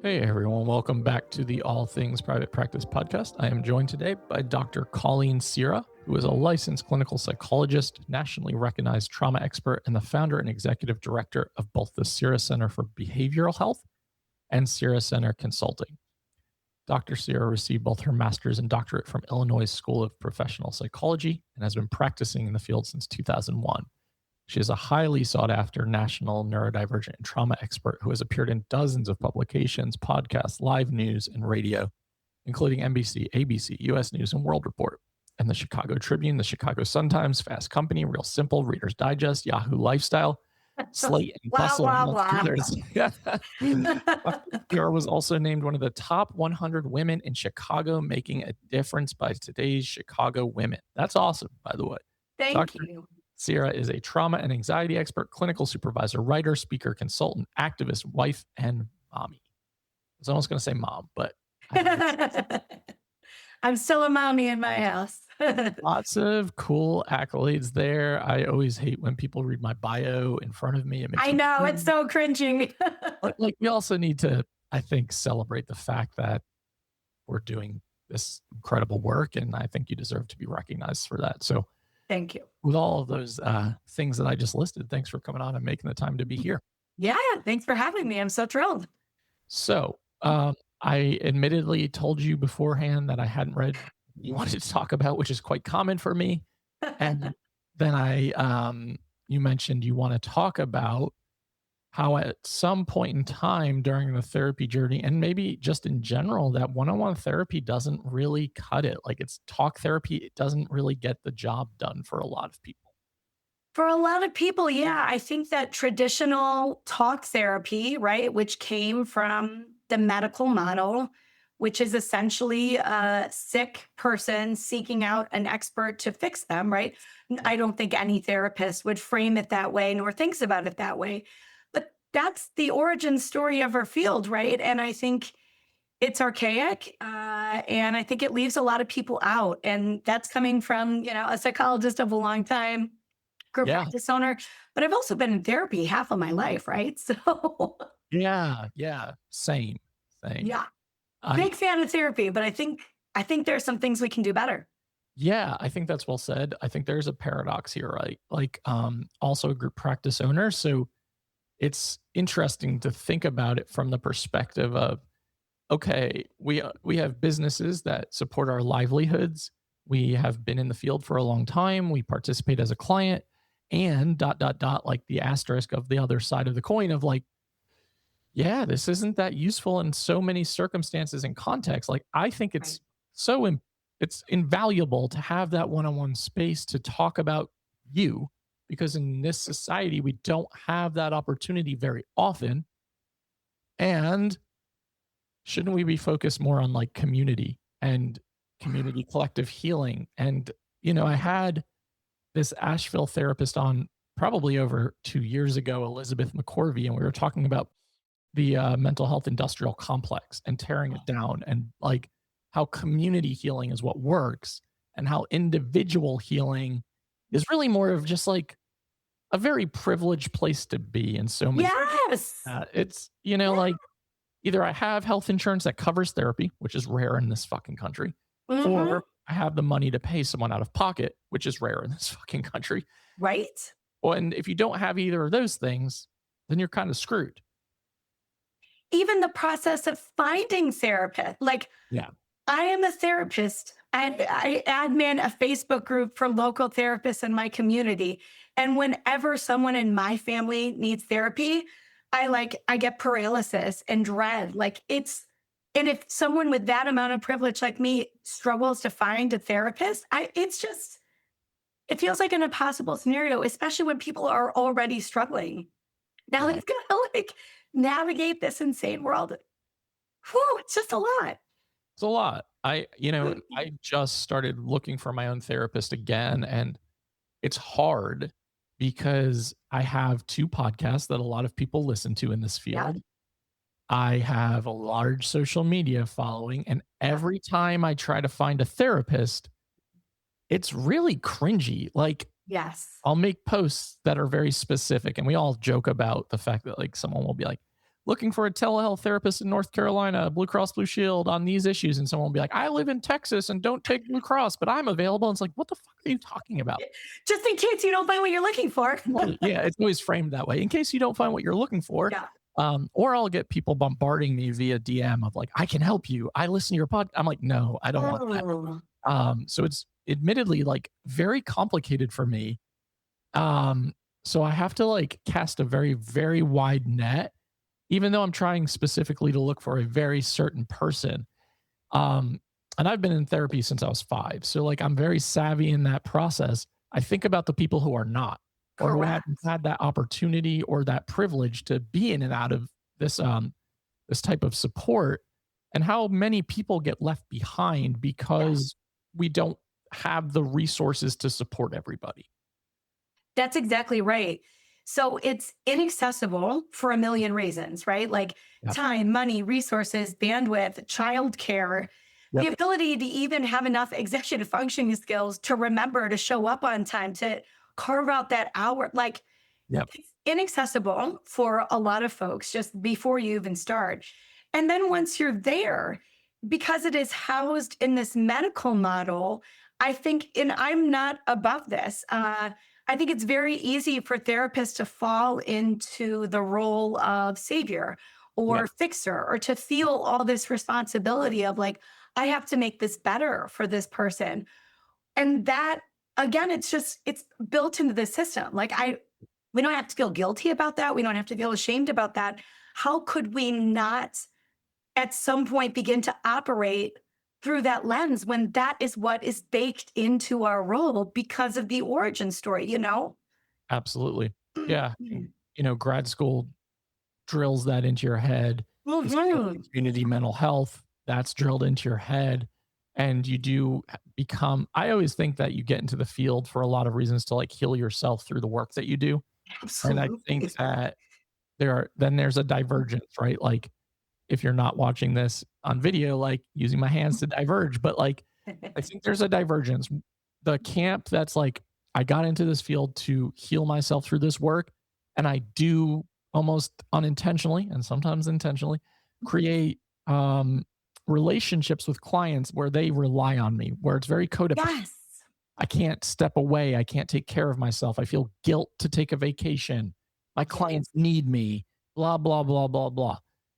Hey everyone, welcome back to the All Things Private Practice podcast. I am joined today by Dr. Colleen Cira, who is a licensed clinical psychologist, nationally recognized trauma expert, and the founder and executive director of both the Cira Center for Behavioral Health and Cira Center Consulting. Dr. Cira received both her master's and doctorate from Illinois School of Professional Psychology and has been practicing in the field since 2001. She is a highly sought after national neurodivergent and trauma expert who has appeared in dozens of publications, podcasts, live news, and radio, including NBC, ABC, US News, and World Report, and the Chicago Tribune, the Chicago Sun-Times, Fast Company, Real Simple, Reader's Digest, Yahoo Lifestyle, Slate, and Blah, Bustle, blah, amongst blah. others. Cira was also named one of the top 100 women in Chicago, making a difference by today's Chicago women. That's awesome, by the way. Thank you. Cira is a trauma and anxiety expert, clinical supervisor, writer, speaker, consultant, activist, wife, and mommy. I was almost going to say mom, but I'm still a mommy in my house. lots of cool accolades there. I always hate when people read my bio in front of me. It makes I me know, cringe. it's so cringy. But like, we also need to, I think, celebrate the fact that we're doing this incredible work, and I think you deserve to be recognized for that. So Thank you. with all of those things that I just listed, thanks for coming on and making the time to be here. Yeah, thanks for having me. I'm so thrilled. So I admittedly told you beforehand that I hadn't read what you wanted to talk about, which is quite common for me. And then you mentioned you want to talk about how at some point in time during the therapy journey, and maybe just in general, that one-on-one therapy doesn't really cut it. Like, it's talk therapy. It doesn't really get the job done for a lot of people. For a lot of people, yeah, I think that traditional talk therapy, right, which came from the medical model, which is essentially a sick person seeking out an expert to fix them, right? I don't think any therapist would frame it that way nor thinks about it that way. But that's the origin story of our field, right? And I think it's archaic, and I think it leaves a lot of people out. And that's coming from, a psychologist of a long time, group Yeah. practice owner, but I've also been in therapy half of my life, right? So Yeah. Same. yeah, I, big fan of therapy, but I think there's some things we can do better. Yeah, I think that's well said. I think there's a paradox here, right? Like, also a group practice owner. So it's interesting to think about it from the perspective of, okay, we have businesses that support our livelihoods. We have been in the field for a long time. We participate as a client, and ... like the asterisk of the other side of the coin of like, yeah, this isn't that useful in so many circumstances and contexts. Like, I think it's it's invaluable to have that one-on-one space to talk about you, because in this society, we don't have that opportunity very often. And shouldn't we be focused more on like community and community collective healing? And, I had this Asheville therapist on probably over 2 years ago, Elizabeth McCorvey, and we were talking about the mental health industrial complex and tearing it down, and like how community healing is what works, and how individual healing is really more of just like a very privileged place to be in so many. Yes. It's, like, either I have health insurance that covers therapy, which is rare in this fucking country, Mhm. or I have the money to pay someone out of pocket, which is rare in this fucking country. Right. Well, and if you don't have either of those things, then you're kind of screwed. Even the process of finding therapist, like Yeah. I am a therapist and I admin a Facebook group for local therapists in my community. And whenever someone in my family needs therapy, I get paralysis and dread. And if someone with that amount of privilege like me struggles to find a therapist, it feels like an impossible scenario, especially when people are already struggling. Now they've got to navigate this insane world. Whew, it's just a lot. It's a lot. I just started looking for my own therapist again, and it's hard because I have 2 podcasts that a lot of people listen to in this field. Yeah. I have a large social media following, and every time I try to find a therapist, it's really cringy. Like, Yes. I'll make posts that are very specific, and we all joke about the fact that like someone will be like, looking for a telehealth therapist in North Carolina, Blue Cross Blue Shield on these issues. And someone will be like, I live in Texas and don't take Blue Cross, but I'm available. And it's like, what the fuck are you talking about? Just in case you don't find what you're looking for. Right. Yeah, it's always framed that way in case you don't find what you're looking for. Yeah. Or I'll get people bombarding me via DM of like, I can help you. I listen to your podcast. I'm like, no, I don't want that. Oh, So it's admittedly like very complicated for me. So I have to like cast a very, very wide net, even though I'm trying specifically to look for a very certain person. And I've been in therapy since I was 5. So like I'm very savvy in that process. I think about the people who are not, or who correct. haven't had that opportunity or that privilege to be in and out of this type of support, and how many people get left behind Yeah. because we don't have the resources to support everybody. That's exactly right. So it's inaccessible for a million reasons, right? Like Yep. time, money, resources, bandwidth, childcare, the Yep. ability to even have enough executive functioning skills to remember to show up on time, to carve out that hour. Like Yep. it's inaccessible for a lot of folks just before you even start. And then once you're there, because it is housed in this medical model, I think, and I'm not above this, I think it's very easy for therapists to fall into the role of savior or Yep. fixer, or to feel all this responsibility of like, I have to make this better for this person. And that, again, it's built into the system. Like, we don't have to feel guilty about that. We don't have to feel ashamed about that. How could we not at some point begin to operate through that lens when that is what is baked into our role because of the origin story, you know? Absolutely. Yeah. And, grad school drills that into your head. The skill Mhm. in community mental health, that's drilled into your head. And you do become, I always think that you get into the field for a lot of reasons to like heal yourself through the work that you do. And I think Absolutely. that there's a divergence, right? Like if you're not watching this on video, like using my hands to diverge, but like I think there's a divergence. The camp that's like, I got into this field to heal myself through this work, and I do almost unintentionally and sometimes intentionally create relationships with clients where they rely on me, where it's very codependent. Yes. I can't step away. I can't take care of myself. I feel guilt to take a vacation. My Yes. clients need me, blah, blah, blah, blah, blah.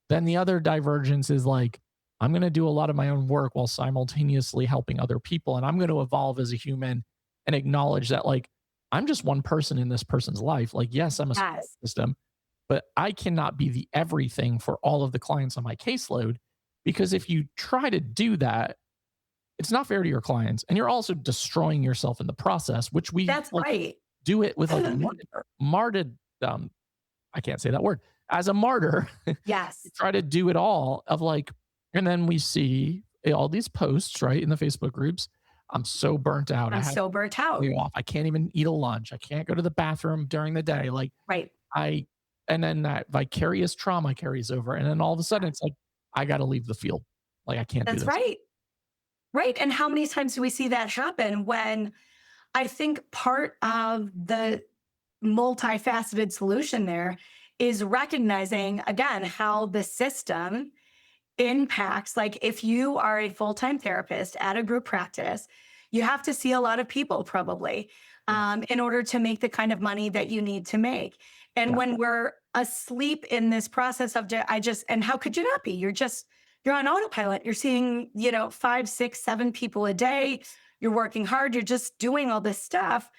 Then the other divergence is like, I'm going to do a lot of my own work while simultaneously helping other people. And I'm going to evolve as a human and acknowledge that, like, I'm just one person in this person's life. Like, yes, I'm a support Yes. system, but I cannot be the everything for all of the clients on my caseload. Because if you try to do that, it's not fair to your clients. And you're also destroying yourself in the process, which we That's like right. do it with like martyred, I can't say that word, as a martyr. Yes. Try to do it all of like, and then we see all these posts, right, in the Facebook groups. I'm so burnt out. I I'm have so burnt to out. be off. I can't even eat a lunch. I can't go to the bathroom during the day. Like Right. I, and then that vicarious trauma carries over. And then all of a sudden it's like, I got to leave the field. Like I can't do That's this. right. Right. And how many times do we see that happen when I think part of the multifaceted solution there is recognizing, again, how the system impacts, like if you are a full-time therapist at a group practice, you have to see a lot of people probably Yeah. in order to make the kind of money that you need to make. And Yeah. when we're asleep in this process of and how could you not be? You're on autopilot. You're seeing, 5, 6, 7 people a day. You're working hard. You're just doing all this stuff.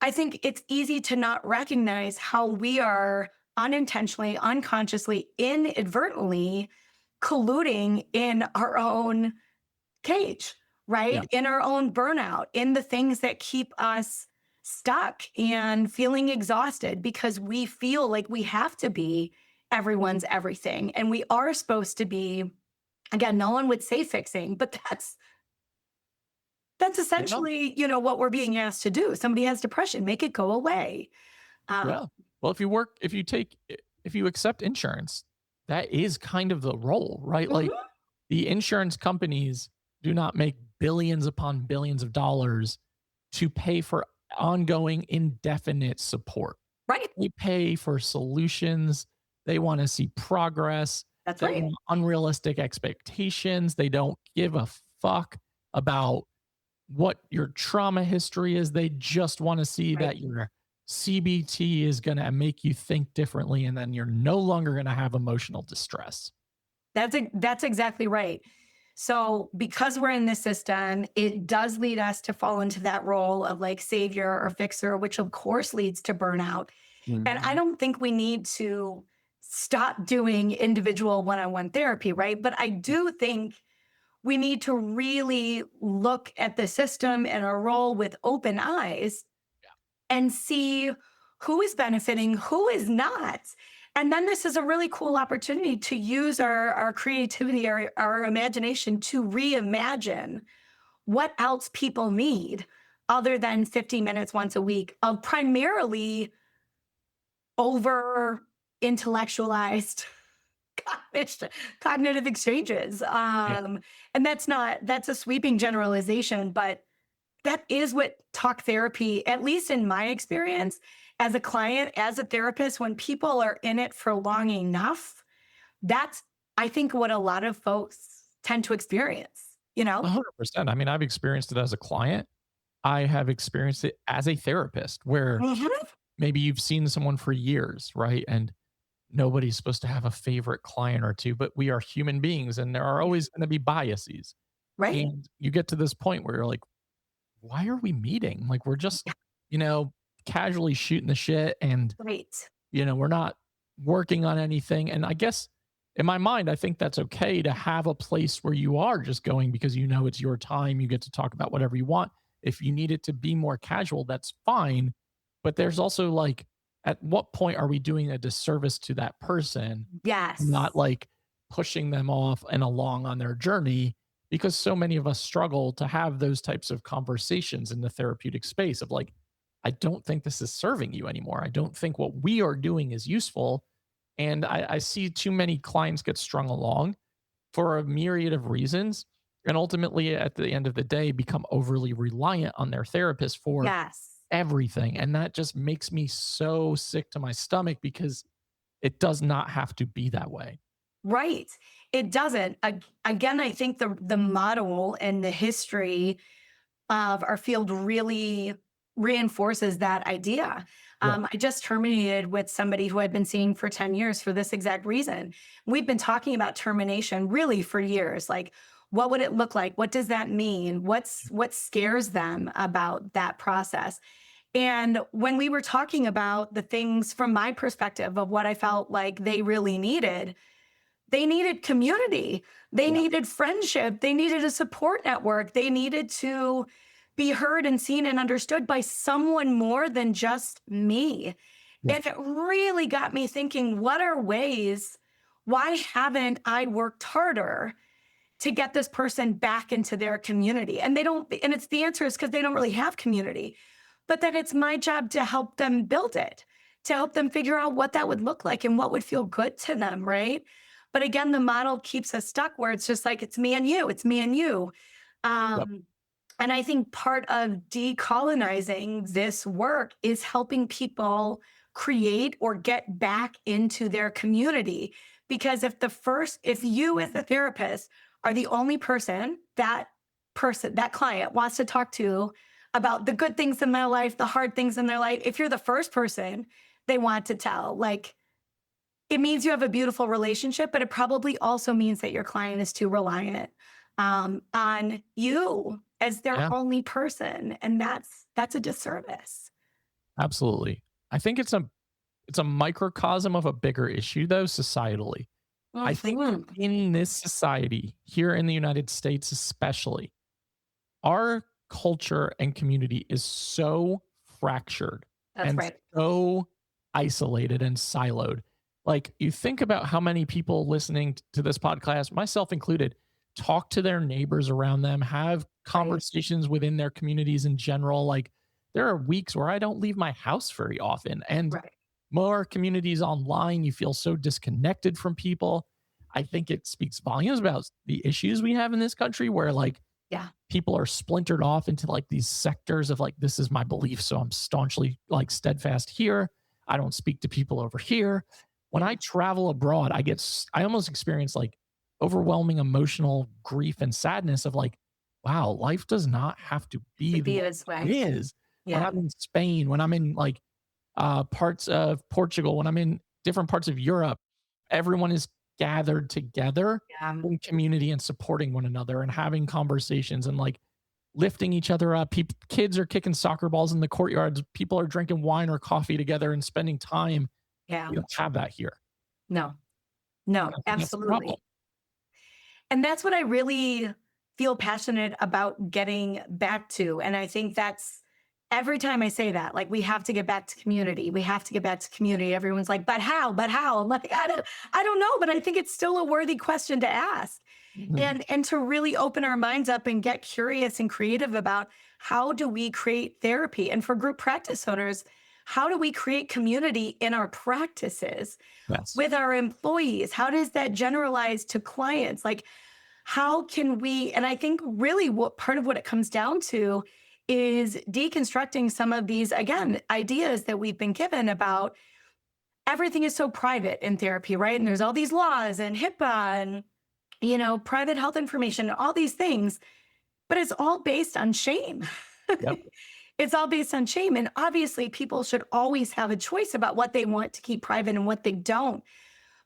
I think it's easy to not recognize how we are unintentionally, unconsciously, inadvertently colluding in our own cage, Yeah. right? In our own burnout, in the things that keep us stuck and feeling exhausted because we feel like we have to be everyone's everything. And we are supposed to be, again, no one would say fixing, but that's Yeah. No. essentially, what we're being asked to do. Somebody has depression, make it go away. Uh, Yeah. Well, if you accept insurance, that is kind of the role, right? Like mhm, the insurance companies do not make billions upon billions of dollars to pay for ongoing indefinite support. right. They pay for solutions They want to see progress. That's They right. want unrealistic expectations. They don't give a fuck about what your trauma history is. They just want to see Right. that your CBT is going to make you think differently, and then you're no longer going to have emotional distress. That's exactly right. So because we're in this system, it does lead us to fall into that role of like savior or fixer, which of course leads to burnout. And I Mhm. don't think we need to stop doing individual one-on-one therapy, right? But I do think we need to really look at the system and our role with open eyes and see who is benefiting, who is not. And then this is a really cool opportunity to use our creativity, our imagination to reimagine what else people need other than 50 minutes once a week of primarily over intellectualized cognitive exchanges. Yeah. And that's a sweeping generalization, but that is what talk therapy, at least in my experience as a client, as a therapist, when people are in it for long enough, that's, I think, what a lot of folks tend to experience, you know? 100%. I mean, I've experienced it as a client. I have experienced it as a therapist where Mhm. maybe you've seen someone for years, right? And nobody's supposed to have a favorite client or two, but we are human beings and there are always going to be biases. Right. And you get to this point where you're like, why are we meeting? Like, we're just, Yeah. you know, casually shooting the shit and, Right. we're not working on anything. And I guess in my mind, I think that's okay to have a place where you are just going because it's your time. You get to talk about whatever you want. If you need it to be more casual, that's fine. But there's also like, at what point are we doing a disservice to that person, not Yes. like pushing them off and along on their journey? Because so many of us struggle to have those types of conversations in the therapeutic space of like, I don't think this is serving you anymore. I don't think what we are doing is useful. And I see too many clients get strung along for a myriad of reasons. And ultimately, at the end of the day, become overly reliant on their therapist for Yes. everything. And that just makes me so sick to my stomach because it does not have to be that way. Right. It doesn't. Again, I think the model and the history of our field really reinforces that idea. Yeah. I just terminated with somebody who I'd been seeing for 10 years for this exact reason. We've been talking about termination really for years. Like, what would it look like? What does that mean? What scares them about that process? And when we were talking about the things from my perspective of what I felt like they needed community. They Yeah. needed friendship. They needed a support network. They needed to be heard and seen and understood by someone more than just me. Yeah. And it really got me thinking, what are ways? Why haven't I worked harder to get this person back into their community? And they don't, and it's the answer is because they don't really have community. But then it's my job to help them build it, to help them figure out what that would look like and what would feel good to them, right? But again, the model keeps us stuck where it's just like, it's me and you, it's me and you. Yep. Um, and I think part of decolonizing this work is helping people create or get back into their community. Because if you as a therapist are the only person, that client wants to talk to about the good things in their life, the hard things in their life, if you're the first person they want to tell, like it means you have a beautiful relationship, but it probably also means that your client is too reliant on you as their Yeah. only person, and that's a disservice. Absolutely. I think it's a microcosm of a bigger issue though, societally. I think Mhm. in this society, here in the United States especially, our culture and community is so fractured That's and right. so isolated and siloed. Like, you think about how many people listening to this podcast, myself included, talk to their neighbors around them, have Right. conversations within their communities in general. Like, there are weeks where I don't leave my house very often. And Right. more communities online, you feel so disconnected from people. I think it speaks volumes about the issues we have in this country where, like, Yeah. people are splintered off into like these sectors of like, this is my belief, so I'm staunchly like steadfast here. I don't speak to people over here. when I travel abroad, I almost experience like overwhelming emotional grief and sadness of like, wow, life does not have to To be the be way this it way. is. When Yeah. I'm in Spain, when I'm in like parts of Portugal, when I'm in different parts of Europe, everyone is gathered together Yeah. in community and supporting one another and having conversations and like lifting each other up. Kids are kicking soccer balls in the courtyards. People are drinking wine or coffee together and spending time. Yeah. We don't have that here. No, And no, I think that's the problem. absolutely. And that's what I really feel passionate about getting back to. And I think that's every time I say that, like, we have to get back to community. We have to get back to community. Everyone's like, but how? But how? I'm like, I don't know, but I think it's still a worthy question to ask. Mhm. And to really open our minds up and get curious and creative about how do we create therapy? And for group practice owners, how do we create community in our practices Yes. with our employees? How does that generalize to clients? Like, how can we, and I think really what part of what it comes down to is deconstructing some of these, again, ideas that we've been given about everything is so private in therapy, right? And there's all these laws and HIPAA and, private health information, all these things, but it's all based on shame. Yep. It's all based on shame. And obviously, people should always have a choice about what they want to keep private and what they don't.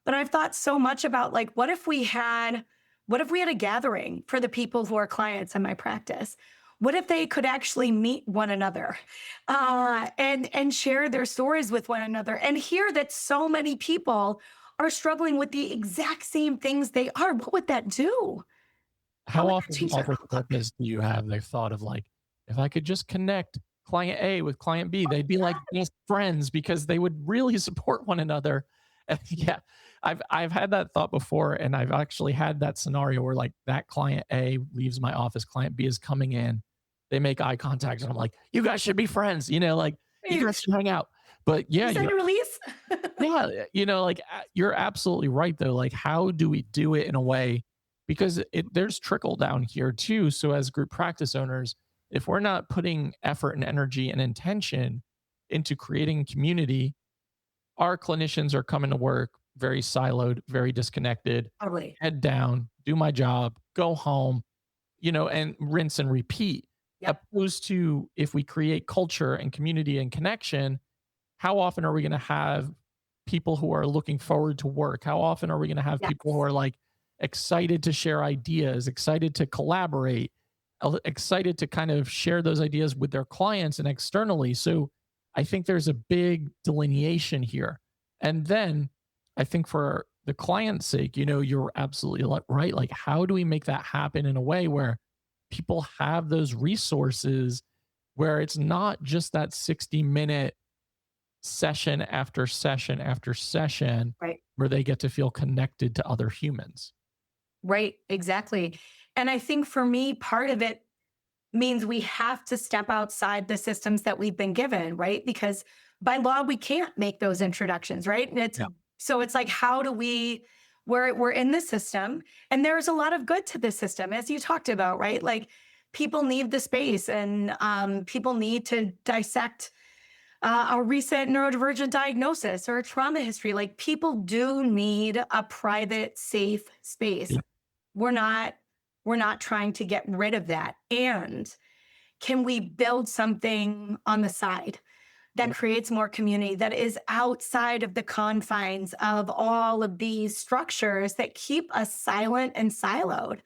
But I've thought so much about, like, what if we had a gathering for the people who are clients in my practice? What if they could actually meet one another, and share their stories with one another and hear that so many people are struggling with the exact same things they are? What would that do? How How would that often change their off the outlook? surface do you have the thought of like, if I could just connect client A with client B, they'd be like best friends because they would really support one another. And yeah, I've had that thought before, and I've actually had that scenario where like that client A leaves my office, client B is coming in, they make eye contact, and I'm like, you guys should be friends, like you You guys should hang out. But yeah, sign a release? yeah, like you're absolutely right though. Like, how do we do it in a way? Because there's trickle down here too. So as group practice owners, if we're not putting effort and energy and intention into creating community, our clinicians are coming to work very siloed, very disconnected, Totally. head down, do my job, go home, and rinse and repeat. Yep. Opposed to if we create culture and community and connection, how often are we going to have people who are looking forward to work? How often are we going to have people who Yes. are like excited to share ideas, excited to collaborate, excited to kind of share those ideas with their clients and externally? So I think there's a big delineation here. And then I think for the client's sake, you're absolutely right. Like, how do we make that happen in a way where people have those resources where it's not just that 60-minute session after session after session Right. where they get to feel connected to other humans. Right. Exactly. And I think for me, part of it means we have to step outside the systems that we've been given, right? Because by law, we can't make those introductions, right? And Yeah. it's like, how do we, we're in the system, and there's a lot of good to the system, as you talked about, right? Like, people need the space, and people need to dissect a recent neurodivergent diagnosis or a trauma history. Like, people do need a private, safe space. Yeah. We're not we're not trying to get rid of that. And can we build something on the side that Yeah. creates more community, that is outside of the confines of all of these structures that keep us silent and siloed?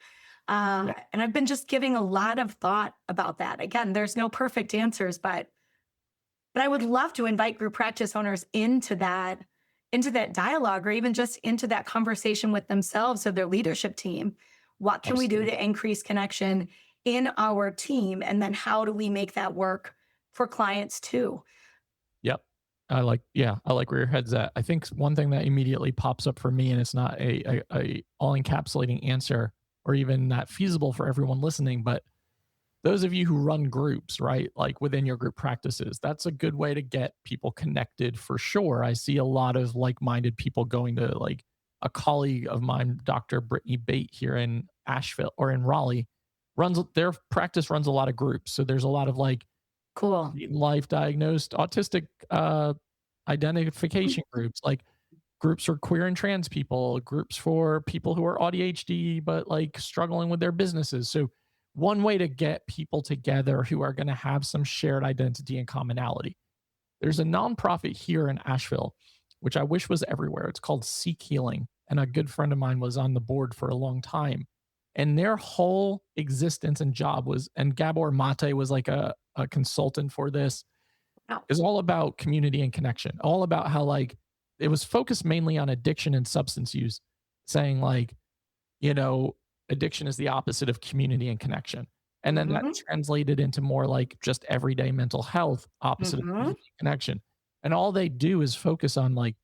Yeah. And I've been just giving a lot of thought about that. Again, there's no perfect answers, but I would love to invite group practice owners into that dialogue, or even just into that conversation with themselves or their leadership team. What can we do Absolutely. to increase connection in our team? And then how do we make that work for clients too? Yep. I like where your head's at. I think one thing that immediately pops up for me, and it's not a all encapsulating answer or even that feasible for everyone listening, but those of you who run groups, right? Like within your group practices, that's a good way to get people connected for sure. I see a lot of like minded people going to like a colleague of mine, Dr. Brittany Bate here in Asheville or in Raleigh, runs their practice runs a lot of groups. So there's a lot of like Cool. life diagnosed autistic identification groups. Like groups for queer and trans people, groups for people who are ADHD, but like struggling with their businesses. So, one way to get people together who are going to have some shared identity and commonality. There's a nonprofit here in Asheville, which I wish was everywhere. It's called Seek Healing. And a good friend of mine was on the board for a long time. And their whole existence and job was, and Gabor Mate was like a consultant for this, Oh. is all about community and connection, all about how like it was focused mainly on addiction and substance use, saying like, you know, addiction is the opposite of community and connection. And then that Mm-hmm. translated into more like just everyday mental health, opposite of Mm-hmm. community and connection. And all they do is focus on like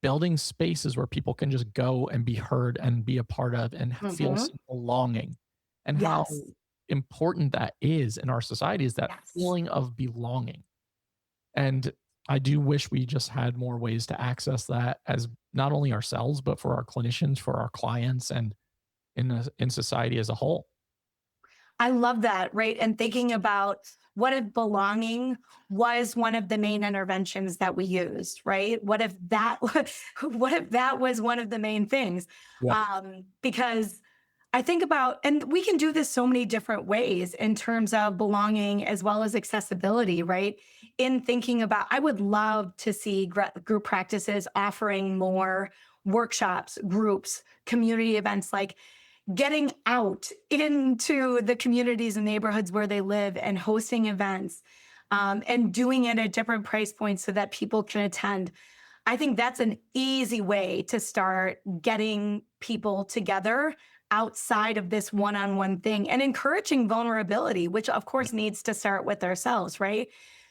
building spaces where people can just go and be heard and be a part of and feel Mm-hmm. some belonging. And how Yes. important that is in our society is that Yes. feeling of belonging. And I do wish we just had more ways to access that as not only ourselves, but for our clinicians, for our clients, and in society as a whole. I love that, right? And thinking about what if belonging was one of the main interventions that we used, right? What if that what if that was one of the main things? Yeah. Because I think about, and we can do this so many different ways in terms of belonging as well as accessibility, right? In thinking about, I would love to see group practices offering more workshops, groups, community events, like getting out into the communities and neighborhoods where they live and hosting events, and doing it at different price points so that people can attend. I think that's an easy way to start getting people together outside of this one on one thing and encouraging vulnerability, which of course needs to start with ourselves, right?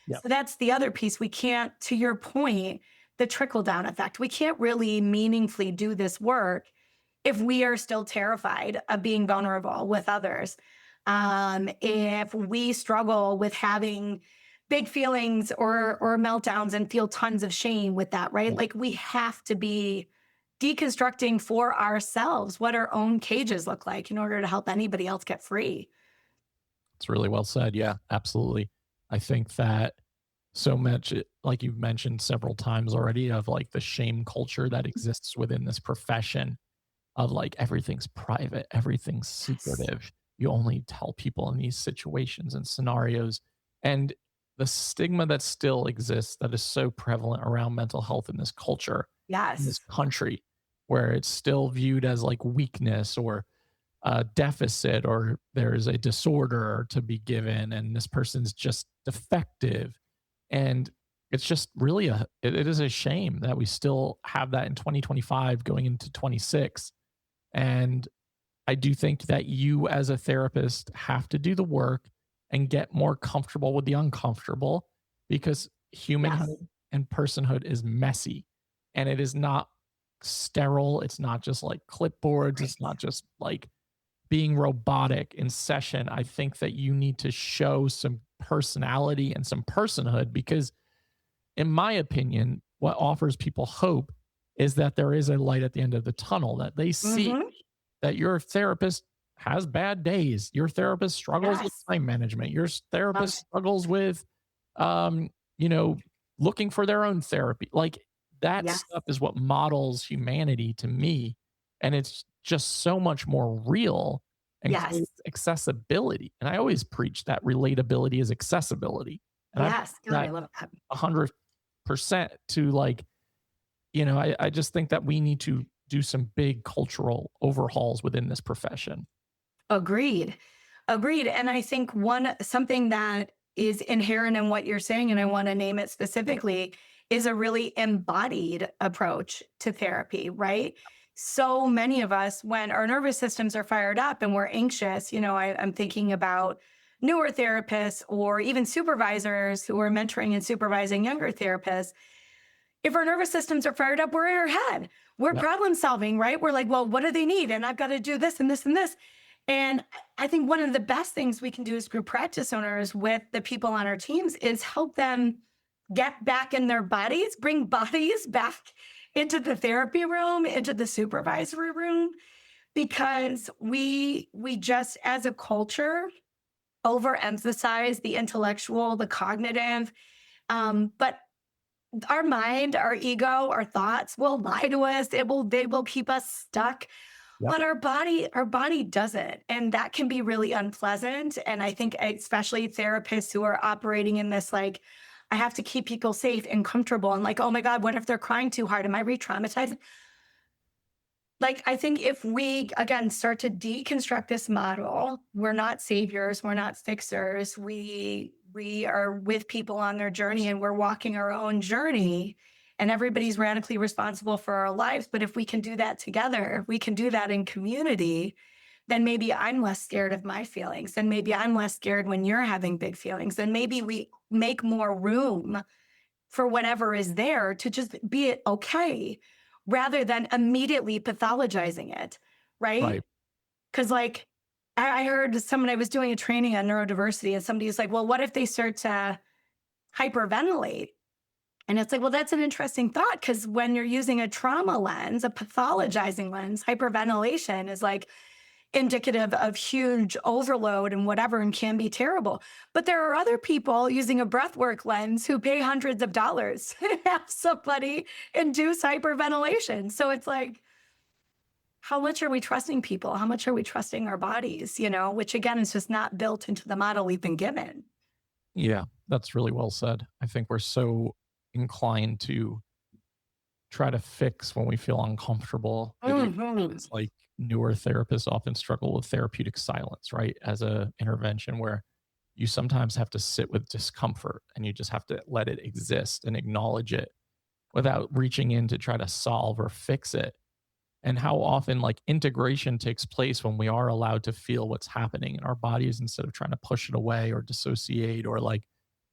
Yeah. So that's the other piece. We can't, to your point, the trickle down effect, we can't really meaningfully do this work if we are still terrified of being vulnerable with others. If we struggle with having big feelings or meltdowns and feel tons of shame with that, right? Yeah. Like we have to be deconstructing for ourselves what our own cages look like in order to help anybody else get free. It's really well said. Yeah, absolutely. I think that so much, like you've mentioned several times already, of like the shame culture that exists within this profession of like everything's private, everything's Yes. secretive. You only tell people in these situations and scenarios. And the stigma that still exists that is so prevalent around mental health in this culture, in this Yes. country, where it's still viewed as like weakness or a deficit, or there's a disorder to be given and this person's just defective. And it's just really it is a shame that we still have that in 2025 going into 26. And I do think that you as a therapist have to do the work and get more comfortable with the uncomfortable, because Yes. humanhood and personhood is messy, and it is not sterile. It's not just like clipboards. Right. It's not just like being robotic in session. I think that you need to show some personality and some personhood, because in my opinion, what offers people hope is that there is a light at the end of the tunnel, that they see Mm-hmm. that your therapist has bad days. Your therapist struggles with Yes. time management. Your Love therapist it. struggles with, um, you know, looking for their own therapy. Like that Yes. stuff is what models humanity to me. And it's just so much more real and Yes. creates accessibility. And I always preach that relatability is accessibility. And I Yes. God, I that love that. 100% to like, I just think that we need to do some big cultural overhauls within this profession. Agreed. Agreed. And I think something that is inherent in what you're saying, and I want to name it specifically, is a really embodied approach to therapy, right? So many of us, when our nervous systems are fired up and we're anxious, I'm thinking about newer therapists or even supervisors who are mentoring and supervising younger therapists. If our nervous systems are fired up, we're in our head. We're Yep. problem solving, right? We're like, well, what do they need? And I've got to do this and this and this. And I think one of the best things we can do as group practice owners with the people on our teams is help them get back in their bodies, bring bodies back into the therapy room, into the supervisory room, because we just as a culture overemphasize the intellectual, the cognitive, but our mind, our ego, our thoughts will lie to us. They will keep us stuck. Yep. But our body doesn't. And that can be really unpleasant. And I think especially therapists who are operating in this like, I have to keep people safe and comfortable. And like, oh my God, what if they're crying too hard? Am I re-traumatized? Like, I think if we again start to deconstruct this model, we're not saviors, we're not fixers. We are with people on their journey and we're walking our own journey. And everybody's radically responsible for our lives. But if we can do that together, if we can do that in community, then maybe I'm less scared of my feelings. Then maybe I'm less scared when you're having big feelings. Then maybe we make more room for whatever is there to just be okay rather than immediately pathologizing it. Right. Right. Cause like I heard someone, I was doing a training on neurodiversity and somebody was like, well, what if they start to hyperventilate? And it's like, well, that's an interesting thought because when you're using a trauma lens, a pathologizing lens, hyperventilation is like indicative of huge overload and whatever and can be terrible. But there are other people using a breathwork lens who pay hundreds of dollars to have somebody induce hyperventilation. So it's like, how much are we trusting people? How much are we trusting our bodies? Which again is just not built into the model we've been given. Yeah, that's really well said. I think we're so inclined to try to fix when we feel uncomfortable. Mhm. It's like newer therapists often struggle with therapeutic silence, right? As a intervention where you sometimes have to sit with discomfort and you just have to let it exist and acknowledge it without reaching in to try to solve or fix it. And how often like integration takes place when we are allowed to feel what's happening in our bodies instead of trying to push it away or dissociate or like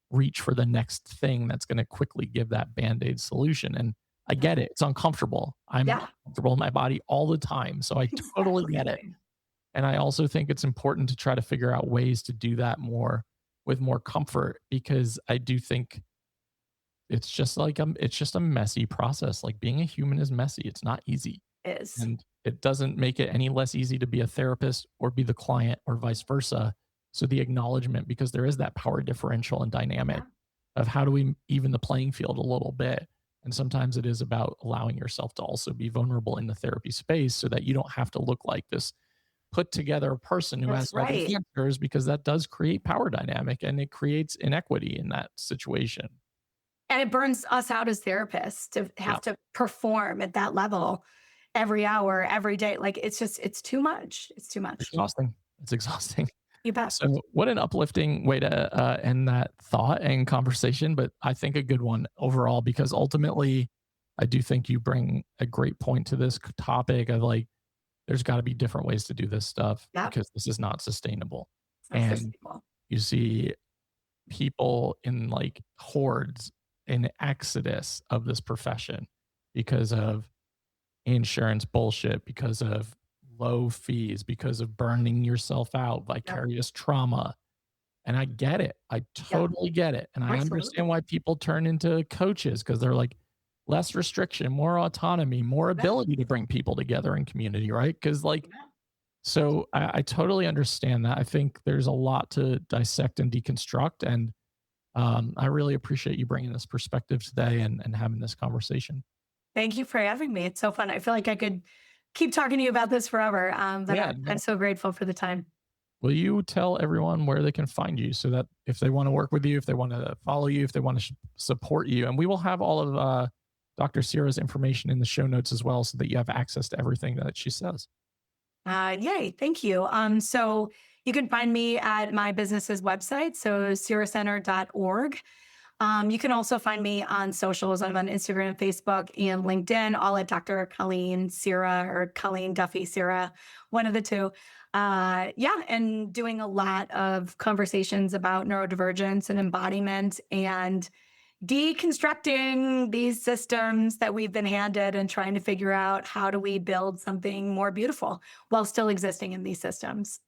reach for the next thing that's going to quickly give that band-aid solution. And I get it. It's uncomfortable. I'm Yeah, uncomfortable in my body all the time. So I totally get it. exactly. And I also think it's important to try to figure out ways to do that more with more comfort because I do think it's just a messy process. Like being a human is messy. It's not easy. Is. And it doesn't make it any less easy to be a therapist or be the client or vice versa. So the acknowledgement, because there is that power differential and dynamic Yeah, of how do we even the playing field a little bit. And sometimes it is about allowing yourself to also be vulnerable in the therapy space so that you don't have to look like this put together person who has that's all the right. answers because that does create power dynamic and it creates inequity in that situation. And it burns us out as therapists to Yeah. have to perform at that level every hour, every day. Like it's too much. It's too It's much. exhausting. It's exhausting. You bet. So, what an uplifting way to end that thought and conversation, but I think a good one overall because ultimately, I do think you bring a great point to this topic of like, there's got to be different ways to do this stuff Yep. because this is not sustainable. It's not And sustainable. you see people in like hordes in exodus of this profession because of insurance bullshit, because of low fees, because of burning yourself out, Yep. vicarious trauma. And I get it. I Yep. totally get it. And I understand Absolutely. why people turn into coaches because they're like less restriction, more autonomy, more Yeah. ability to bring people together in community, right? Because like, Yeah. so I totally understand that. I think there's a lot to dissect and deconstruct. And I really appreciate you bringing this perspective today and having this conversation. Thank you for having me. It's so fun. I feel like I could keep talking to you about this forever. But Yeah. I'm so grateful for the time. Will you tell everyone where they can find you so that if they want to work with you, if they want to follow you, if they want to support you, and we will have all of Dr. Cira's information in the show notes as well so that you have access to everything that she says. Yay. Thank you. So you can find me at my business's website. So ciracenter.org. You can also find me on socials. I'm on Instagram, Facebook, and LinkedIn, all at Dr. Colleen Cira or Colleen Duffy Cira, one of the two. Yeah, and doing a lot of conversations about neurodivergence and embodiment and deconstructing these systems that we've been handed and trying to figure out how do we build something more beautiful while still existing in these systems.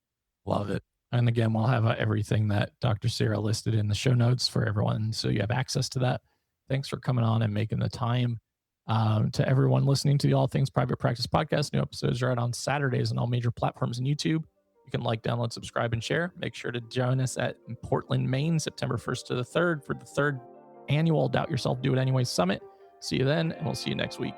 Love it. And again, we'll have everything that Dr. Cira listed in the show notes for everyone. So you have access to that. Thanks for coming on and making the time. To everyone listening to the All Things Private Practice podcast, new episodes are out on Saturdays on all major platforms and YouTube. You can like, download, subscribe, and share. Make sure to join us at Portland, Maine, September 1st to the 3rd for the third annual Doubt Yourself, Do It Anyway Summit. See you then, and we'll see you next week.